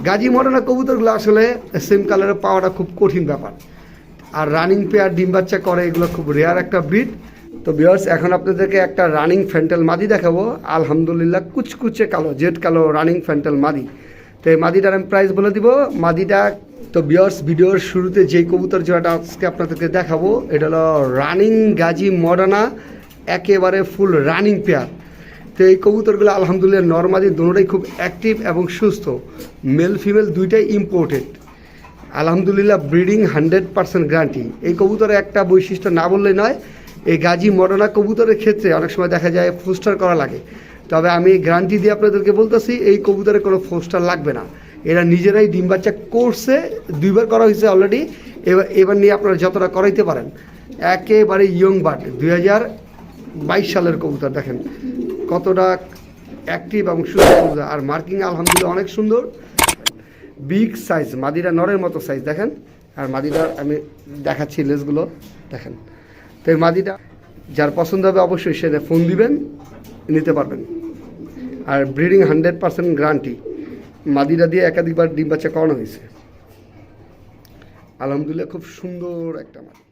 Gazi Moderna কবুতরগুলো আসলে same কালারে পাওয়াটা খুব কঠিন ব্যাপার, আর রানিং পেয়ার ডিম বাচ্চা করে এগুলো খুব রেয়ার একটা ব্রিড। তো ভিউয়ার্স, এখন আপনাদেরকে একটা রানিং ফ্যান্টেল মাদি দেখাবো। আলহামদুলিল্লাহ কুচকুচে কালো, জেড কালো রানিং ফ্যান্টেল মাদি। তো এই মাদিটার আমি প্রাইস বলে দিব। মাদিটা তো ভিউয়ার্স, ভিডিওর শুরুতে যেই কবুতর জোড়াটা আজকে আপনাদেরকে দেখাবো এটা হলো রানিং গাজী মডার্না, একেবারে ফুল রানিং পেয়ার। তো এই কবুতরগুলো আলহামদুলিল্লাহ নরমাদি দুটোটাই খুব অ্যাক্টিভ এবং সুস্থ, মেল ফিমেল দুইটাই ইম্পোর্টেড। আলহামদুলিল্লাহ ব্রিডিং 100% গ্যারান্টি। এই কবুতরের একটা বৈশিষ্ট্য না বললেই নয়, এই গাজী মডার্না কবুতরের ক্ষেত্রে অনেক সময় দেখা যায় ফোস্টার করা লাগে, তবে আমি গ্যারান্টি দিয়ে আপনাদেরকে বলতেছি এই কবুতরে কোনো ফোস্টার লাগবে না। এরা নিজেরাই ডিম বাচ্চা করছে, 2বার করা হয়েছে অলরেডি। এবার নিয়ে আপনারা যতটা করাইতে পারেন। একেবারে ইয়ং বার্ড, 2022 সালের কবুতর। দেখেন কতটা অ্যাক্টিভ এবং সুন্দর কবুতর, আর মার্কিং আলহামদুলিল্লাহ অনেক সুন্দর। বিগ সাইজ, মাদিরা নরের মতো সাইজ দেখেন। আর মাদিটার আমি দেখাচ্ছি লেজগুলো দেখেন। তো এই মাদিটা যার পছন্দ হবে অবশ্যই সে ফোন দিবেন, নিতে পারবেন। আর ব্রিডিং 100% গ্যারান্টি। মাদিরা দিয়ে একাধিকবার ডিম বাচ্চা করানো হয়েছে। আলহামদুলিল্লাহ খুব সুন্দর একটা মাদি।